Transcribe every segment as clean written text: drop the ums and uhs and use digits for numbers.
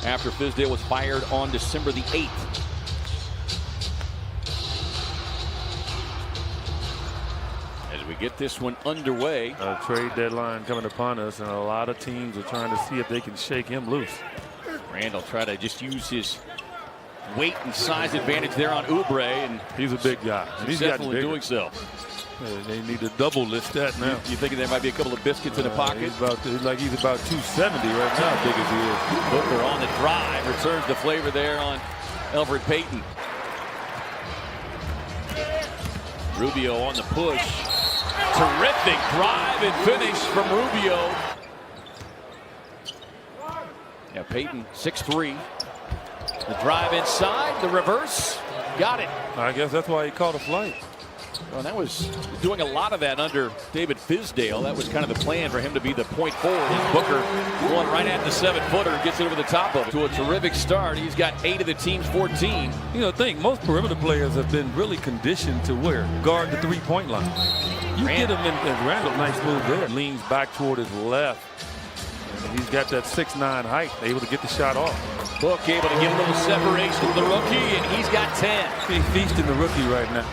after Fizdale was fired on December the 8th. As we get this one underway. Trade deadline coming upon us, and a lot of teams are trying to see if they can shake him loose. Randall try to just use his weight and size advantage there on Oubre, and he's a big guy. He's definitely doing so. They need to double list that now. You thinking there might be a couple of biscuits in the pocket? He's about 270 right now, big as he is. Booker on the drive, returns the flavor there on Elfrid Payton. Rubio on the push. Terrific drive and finish from Rubio. Yeah, Payton 6'3". The drive inside, the reverse, got it. I guess that's why he caught a flight. Well, that was doing a lot of that under David Fizdale. That was kind of the plan for him to be the point forward. And Booker going right at the 7-footer and gets it over the top of it. To a terrific start. He's got 8 of the team's 14. You know, I think most perimeter players have been really conditioned to guard the 3-point line. You get him in, and Randall, nice move there. Leans back toward his left. And he's got that 6'9" height, able to get the shot off. Book able to get a little separation to the rookie, and he's got 10. He's feasting the rookie right now.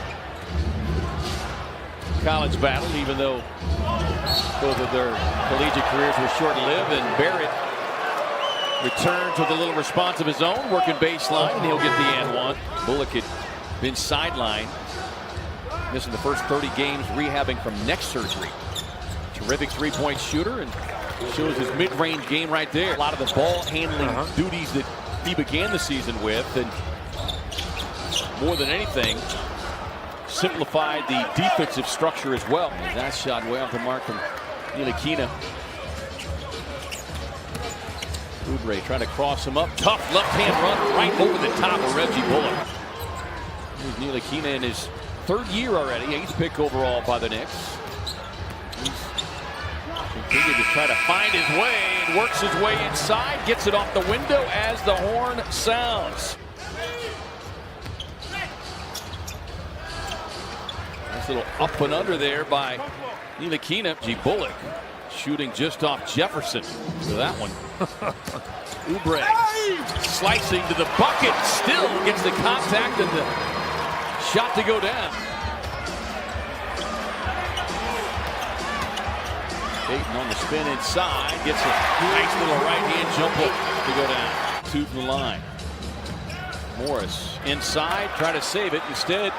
College battle, even though both of their collegiate careers were short-lived, and Barrett returns with a little response of his own, working baseline, and he'll get the and one. Bullock had been sidelined, missing the first 30 games, rehabbing from neck surgery. Terrific three-point shooter, and shows his mid-range game right there. A lot of the ball handling duties that he began the season with, and more than anything, simplified the defensive structure as well. And that shot way off the mark from Ntilikina. Oubre trying to cross him up. Tough left-hand run right over the top of Reggie Bullock. Here's Ntilikina in his 3rd year already. 8th pick overall by the Knicks. Continues to try to find his way and works his way inside. Gets it off the window as the horn sounds. Nice little up and under there by Ntilikina. G. Bullock shooting just off Jefferson for that one. Oubre slicing to the bucket. Still gets the contact and the shot to go down. Payton on the spin inside, gets a nice little right-hand jump hook to go down. 2 from the line. Morris inside, trying to save it. Instead,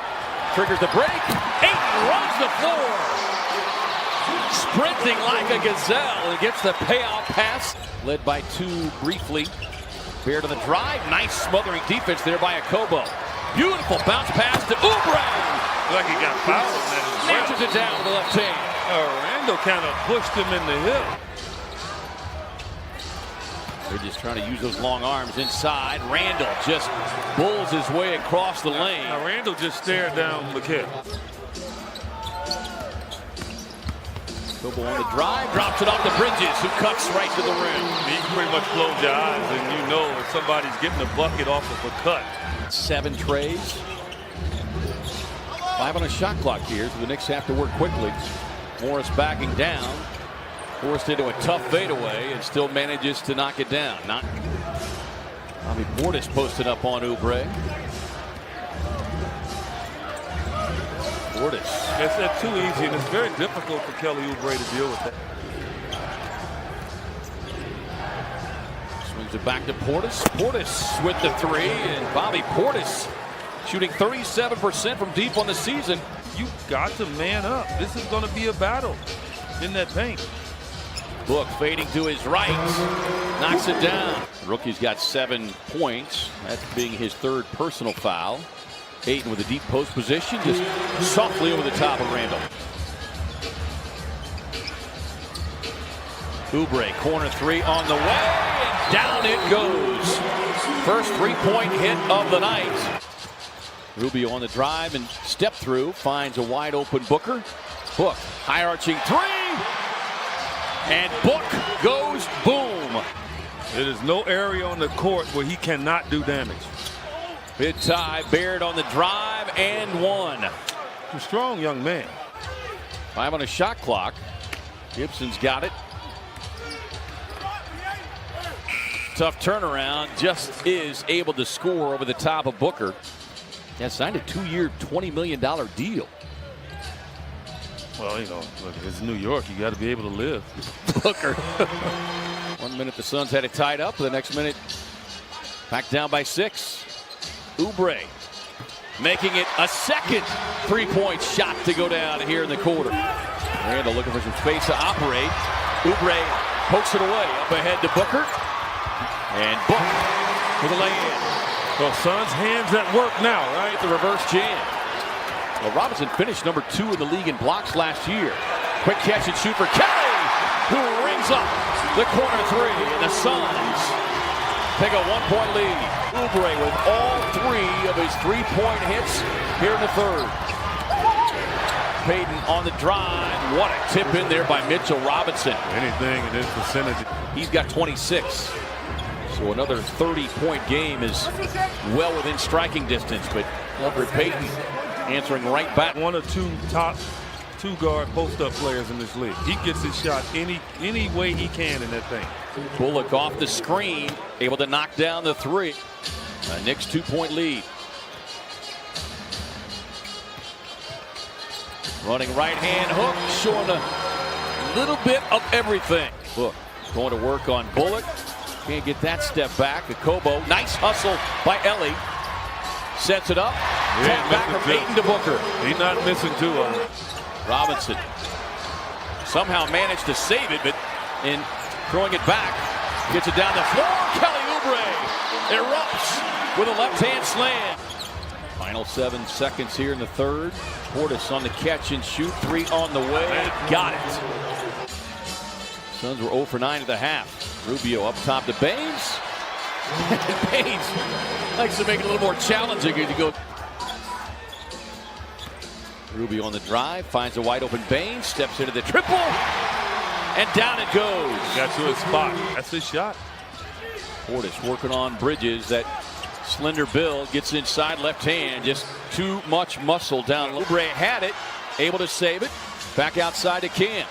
triggers the break. Ayton runs the floor. Sprinting like a gazelle and gets the payoff pass. Led by 2 briefly. Bear to the drive. Nice smothering defense there by Akobo. Beautiful bounce pass to Oubre. Like he got fouled on that as well. Snatches it down with the left hand. Randall kind of pushed him in the hip. They're just trying to use those long arms inside. Randall just bulls his way across the lane. Now Randall just stared down McKay. Kobo on the drive, drops it off to Bridges, who cuts right to the rim. You can pretty much close your eyes and you know if somebody's getting a bucket off of a cut. 7 trays. 5 on a shot clock here, so the Knicks have to work quickly. Morris backing down, forced into a tough fadeaway, and still manages to knock it down. Bobby Portis posted up on Oubre. Portis. That's too easy, and it's very difficult for Kelly Oubre to deal with that. Swings it back to Portis. Portis with the 3, and Bobby Portis shooting 37% from deep on the season. You got to man up. This is going to be a battle in that paint. Book fading to his right, knocks it down. The rookie's got 7 points. That's being his 3rd personal foul. Ayton with a deep post position, just softly over the top of Randall. Oubre, corner 3 on the way, and down it goes. First 3-point hit of the night. Rubio on the drive and step through, finds a wide open Booker. Book, high arching 3, and Book goes boom. There is no area on the court where he cannot do damage. Mid tie, Baird on the drive and 1. A strong young man. 5 on a shot clock. Gibson's got it. tough turnaround, just is able to score over the top of Booker. Yeah, signed a 2-year, $20 million deal. Well, you know, look, it's New York. You got to be able to live. Booker. 1 minute the Suns had it tied up. The next minute, back down by 6. Oubre making it a second three-point shot to go down here in the quarter. Randall looking for some space to operate. Oubre pokes it away. Up ahead to Booker. And Book with a lay-in. Well, Suns hands at work now, right? The reverse jam. Well, Robinson finished number 2 in the league in blocks last year. Quick catch and shoot for Kelly, who rings up the corner 3. And the Suns take a 1-point lead. Oubre with all 3 of his 3-point hits here in the third. Payton on the drive. What a tip in there by Mitchell Robinson. Anything in this percentage. He's got 26. So another 30-point game is well within striking distance. But Elfrid Payton answering right back. One or two top 2-guard post-up players in this league. He gets his shot any way he can in that thing. Bullock off the screen, able to knock down the 3. Knicks 2-point lead. Running right hand hook, showing a little bit of everything. Book going to work on Bullock. Can't get that step back. Akobo, nice hustle by Ellie. Sets it up. Tap back from Payton to Booker. He's not missing 2 of them. Robinson somehow managed to save it, but in throwing it back, gets it down the floor. Kelly Oubre erupts with a left-hand slam. Final 7 seconds here in the third. Portis on the catch and shoot. 3 on the way. Got it. Suns were 0 for 9 at the half. Rubio up top to Baines. Baines likes to make it a little more challenging to go. Rubio on the drive, finds a wide open Baines, steps into the triple, and down it goes. Got to his spot. That's his shot. Portis working on Bridges. That slender build gets inside left hand. Just too much muscle down. Oubre had it, able to save it. Back outside to Cam.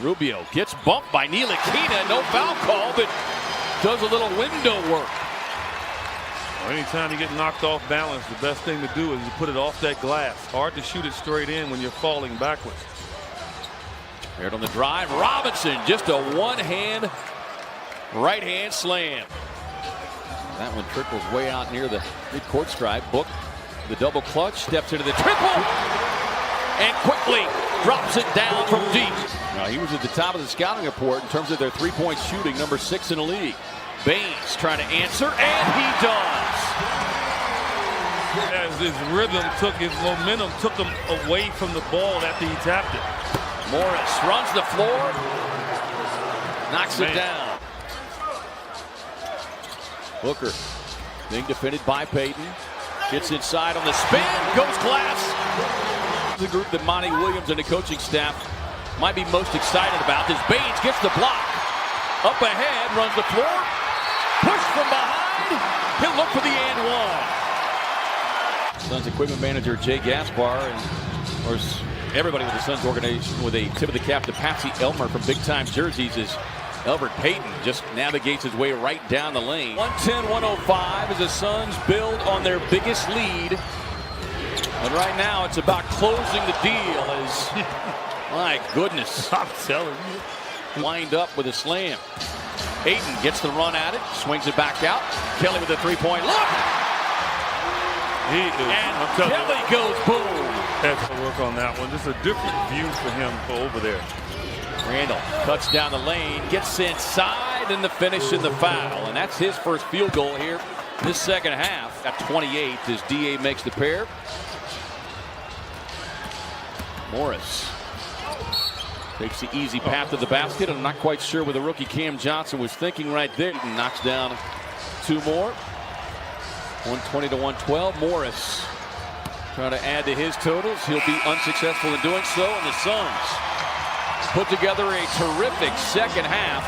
Rubio gets bumped by Ntilikina. No foul call, but does a little window work. Well, anytime you get knocked off balance, the best thing to do is you put it off that glass. Hard to shoot it straight in when you're falling backwards. Paired on the drive. Robinson, just a one-hand, right-hand slam. That one trickles way out near the mid-court stripe. Book the double clutch, steps into the triple, and quickly drops it down from deep. Now, he was at the top of the scouting report in terms of their 3-point shooting, number 6 in the league. Baines trying to answer, and he does. As his rhythm took, his momentum took him away from the ball after he tapped it. Morris runs the floor, knocks it down. Booker being defended by Payton. Gets inside on the spin, goes glass. The group that Monty Williams and the coaching staff might be most excited about. As Baines gets the block. Up ahead, runs the floor. Push from behind. He'll look for the and one. Suns equipment manager Jay Gaspar, and of course everybody with the Suns organization with a tip of the cap to Patsy Elmer from Big Time Jerseys as Elfrid Payton just navigates his way right down the lane. 110-105 as the Suns build on their biggest lead. And right now it's about closing the deal as, my goodness. I'm telling you. Lined up with a slam. Ayton gets the run at it, swings it back out. Kelly with a 3-point look. And Kelly goes boom. Has to work on that one. Just a different view for him over there. Randall cuts down the lane, gets inside, and the finish and the foul. And that's his first field goal here this second half. At 28 as DA makes the pair. Morris takes the easy path to the basket. I'm not quite sure what the rookie Cam Johnson was thinking right there. He knocks down 2 more. 120-112. Morris trying to add to his totals. He'll be unsuccessful in doing so. And the Suns put together a terrific second half.